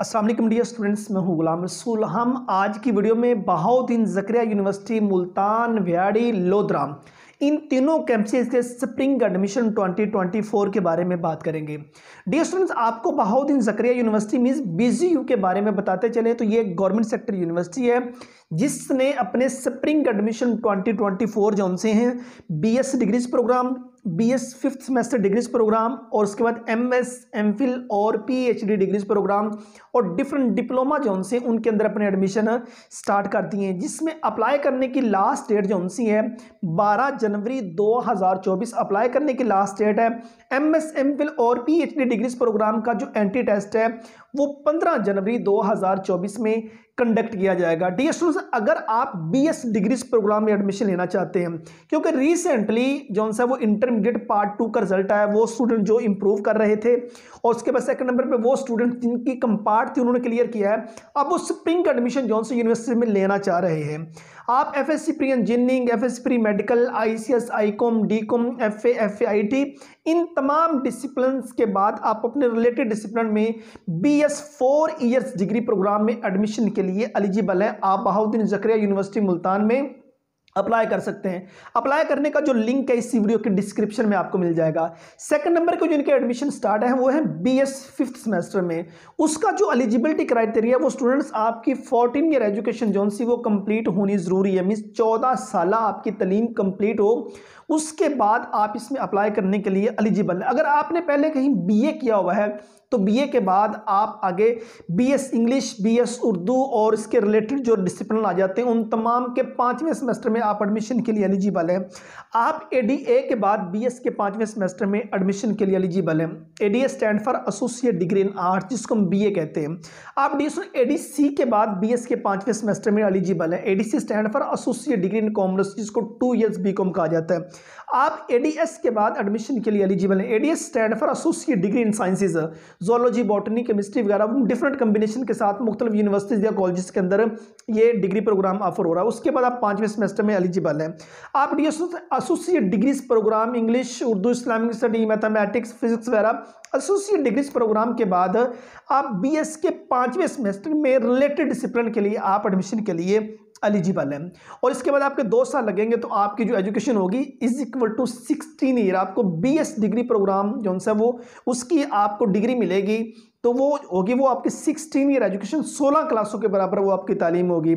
अस्सलाम वालेकुम dear students, मैं हूं गुलाम रसूल। हम आज की वीडियो में बहाउद्दीन ज़करिया यूनिवर्सिटी मुल्तान, व्याड़ी, लोधरा इन तीनों कैंपसेस के स्प्रिंग एडमिशन 2024 के बारे में बात करेंगे। डियर स्टूडेंट्स, आपको Bahauddin Zakaria university means BZU के बारे में बताते चले तो ये गवर्नमेंट सेक्टर यूनिवर्सिटी है जिसने अपने स्प्रिंग एडमिशन 2024 जो उनसे हैं BS degrees programme, BS 5th semester degrees programme और उसके बाद MS, MPhil और PhD डिग्रीज प्रोग्राम और डिफरेंट डिप्लोमा जो उनसे उनके अंदर अपने एडमिशन स्टार्ट कर दिए हैं, जिसमें अप्लाई करने की लास्ट डेट जो उनसी है 12 जनवरी 2024 अप्लाई करने की लास्ट डेट है। MS, MPhil और PhD डिग्रीज प्रोग्राम का जो एंट्री टेस्ट है वो 15 जनवरी 2024 में कंडक्ट किया जाएगा। डियर स्टूडेंट्स, अगर आप BS डिग्रीज प्रोग्राम में एडमिशन लेना चाहते हैं, क्योंकि रिसेंटली जो सा वो इंटरमीडिएट पार्ट 2 का रिजल्ट आया, वो स्टूडेंट जो इंप्रूव कर रहे थे और उसके बाद सेकंड नंबर पे वो स्टूडेंट जिनकी कंपार्ट थी उन्होंने क्लियर किया है, अब वो स्प्रिंग एडमिशन जॉन सी यूनिवर्सिटी में लेना चाह रहे हैं। आप FSC pre engineering, FSC pre medical, ICS, ICOM, DCOM, FA, FAIT इन तमाम डिसिप्लिन्स के बाद आप अपने रिलेटेड डिसिप्लिन में BS 4 ईयर्स डिग्री प्रोग्राम में एडमिशन के लिए एलिजिबल है। आप बहाउद्दीन ज़करिया यूनिवर्सिटी मुल्तान में अप्लाई कर सकते हैं। अप्लाई करने का जो लिंक है इस वीडियो के डिस्क्रिप्शन में आपको मिल जाएगा। सेकंड नंबर को जो इनके एडमिशन स्टार्ट है वो है BS 5th सेमेस्टर में। उसका जो एलिजिबिलिटी क्राइटेरिया वो स्टूडेंट्स आपकी 14 ईयर एजुकेशन जो सी वो कंप्लीट होनी जरूरी है, मींस 14 साल आपकी तालीम कंप्लीट हो, उसके बाद आप इसमें अप्लाई करने के लिए एलिजिबल है। अगर आपने पहले कहीं BA किया हुआ है तो BA के बाद आप आगे BS इंग्लिश, BS उर्दू और इसके रिलेटेड जो डिसिप्लिन आ जाते हैं उन तमाम के 5वें सेमेस्टर में आप एडमिशन के लिए एलिजिबल है। आप ADA के बाद BS के 5वें सेमेस्टर में एडमिशन के लिए एलिजिबल है। ADA stand for associate degree in arts, जिसको हम BA कहते हैं। आप ADC के बाद BS के 5वें सेमेस्टर में एलिजिबल है। ADC stand for associate degree in commerce, जिसको 2 इयर्स BCom कहा जाता है। आप ADS के बाद एडमिशन के लिए एलिजिबल है। ADS stand for associate degree in sciences, zoology, botany, chemistry वगैरह डिफरेंट कम्बिनेशन के साथ मुख्तलिफ यूनिवर्सिटीज या कॉलेजेस के अंदर ये डिग्री प्रोग्राम ऑफर हो रहा है। उसके बाद आप 5वें सेमेस्टर में एलिजिबल हैं। आप associate degrees programme English, Urdu, Islamic study, mathematics, physics वगैरह एसोसिएट डिग्रीज प्रोग्राम के बाद आप BS के 5वें सेमेस्टर में रिलेटेड डिसिप्लिन के लिए आप एडमिशन के लिए एलिजिबल है। और इसके बाद आपके 2 साल लगेंगे तो आपकी जो एजुकेशन होगी इज इक्वल टू 16 ईयर। आपको BS डिग्री प्रोग्राम जो सा वो उसकी आपको डिग्री मिलेगी तो वो होगी वो आपकी 16 ईयर एजुकेशन, 16 क्लासों के बराबर वो आपकी तालीम होगी।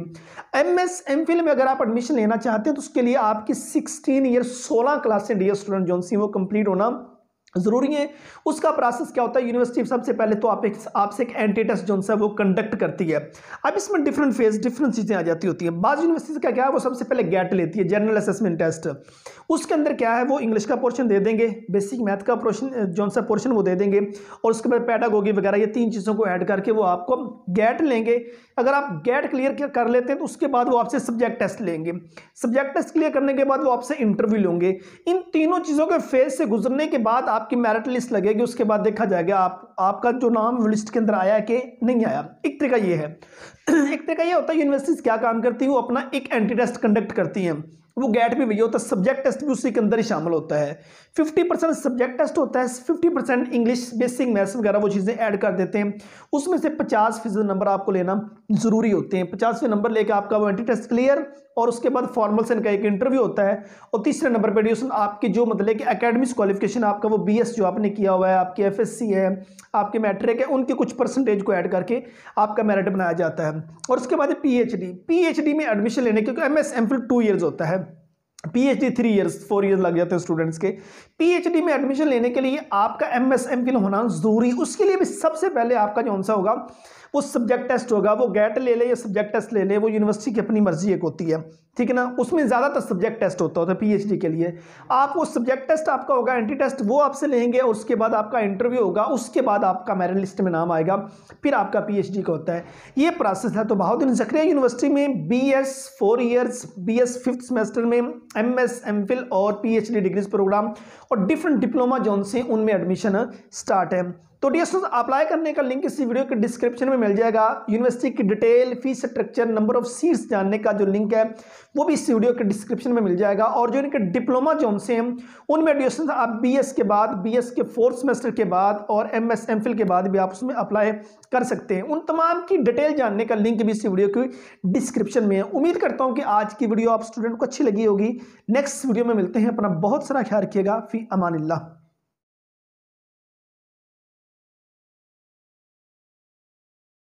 MS, MPhil में अगर आप एडमिशन लेना चाहते हैं तो उसके लिए आपकी 16 ईयर 16 क्लासें डियर स्टूडेंट जो सी वो कंप्लीट होना जरूरी है। उसका प्रोसेस क्या होता है, यूनिवर्सिटी सबसे पहले तो आपसे एक एंट्री टेस्ट जो है वो कंडक्ट करती है। अब इसमें डिफरेंट फेज डिफरेंट चीज़ें आ जाती होती हैं। बाज़ यूनिवर्सिटी का क्या है, वो सबसे पहले गेट लेती है, जनरल असेसमेंट टेस्ट। उसके अंदर क्या है, वो इंग्लिश का पोर्शन दे देंगे, बेसिक मैथ का पोर्शन जो सा पोर्शन वो दे देंगे और उसके बाद पेडागोगी वगैरह ये 3 चीज़ों को ऐड करके वो आपको गेट लेंगे। अगर आप गेट क्लियर कर लेते हैं तो उसके बाद वो आपसे सब्जेक्ट टेस्ट लेंगे। सब्जेक्ट टेस्ट क्लियर करने के बाद वो आपसे इंटरव्यू लेंगे। इन तीनों चीज़ों के फेज से गुजरने के बाद आपकी मेरिट लिस्ट लगेगी। उसके बाद देखा जाएगा आपका जो नाम लिस्ट के अंदर आया है कि नहीं आया। एक तरीका ये है एक तरीका ये होता है, यूनिवर्सिटीज क्या काम करती है, वो अपना एक एंट्री टेस्ट कंडक्ट करती हैं। वो गेट भी वही होता है, सब्जेक्ट टेस्ट भी उसी के अंदर ही शामिल होता है। 50% सब्जेक्ट टेस्ट होता है, 50% इंग्लिश, बेसिक मैथ्स वगैरह वो चीज़ें ऐड कर देते हैं। उसमें से 50% नंबर आपको लेना जरूरी होते हैं। 50वें नंबर लेकर आपका वो एंट्री टेस्ट क्लियर और उसके बाद फॉर्मल से इनका एक इंटरव्यू होता है। और तीसरे नंबर पर ड्यूशन आपकी जो मतलब कि एकेडमिक क्वालिफिकेशन आपका वो BS जो आपने किया हुआ है, आपकी FSC है, आपके मैट्रिक है, उनके कुछ परसेंटेज को ऐड करके आपका मेरिट बनाया जाता है। और उसके बाद PhD में एडमिशन लेने, क्योंकि MS, MPhil 2 इयर्स होता है, PhD 3 इयर्स 4 इयर्स लग जाते हैं स्टूडेंट्स के। PhD में एडमिशन लेने के लिए आपका MS, MPhil होना जरूरी। उसके लिए भी सबसे पहले आपका जो सा होगा वो सब्जेक्ट टेस्ट होगा। वो गेट ले ले या सब्जेक्ट टेस्ट ले ले, वो यूनिवर्सिटी की अपनी मर्जी एक होती है, ठीक है ना। उसमें ज़्यादातर सब्जेक्ट टेस्ट होता है PhD के लिए। आप वो सब्जेक्ट टेस्ट आपका होगा, एंट्री टेस्ट वो आपसे लेंगे और उसके बाद आपका इंटरव्यू होगा। उसके बाद आपका मेरिट लिस्ट में नाम आएगा, फिर आपका PhD का होता है। ये प्रोसेस है। तो बहाउद्दीन ज़करिया यूनिवर्सिटी में BS 4 years, BS 5th semester में MS, MPhil और PhD डिग्रीज प्रोग्राम और डिफरेंट डिप्लोमा जोन से उनमें एडमिशन स्टार्ट है। तो डियर स्टूडेंट्स, अप्लाई करने का लिंक इस वीडियो के डिस्क्रिप्शन में मिल जाएगा। यूनिवर्सिटी की detail, fees structure, number of seats जानने का जो लिंक है वो भी इस वीडियो के डिस्क्रिप्शन में मिल जाएगा। और जो इनके डिप्लोमा जोन से हैं उनमें डियर स्टूडेंट्स आप बीएस के बाद, बीएस के 4th सेमेस्टर के बाद और एमएस एमफिल के बाद भी आप उसमें अप्लाई कर सकते हैं। उन तमाम की डिटेल जानने का लिंक भी इस वीडियो की डिस्क्रिप्शन में है। उम्मीद करता हूं कि आज की वीडियो आप स्टूडेंट को अच्छी लगी होगी। नेक्स्ट वीडियो में मिलते हैं। अपना बहुत सारा ख्याल रखिएगा। फी अमानिल्लाह।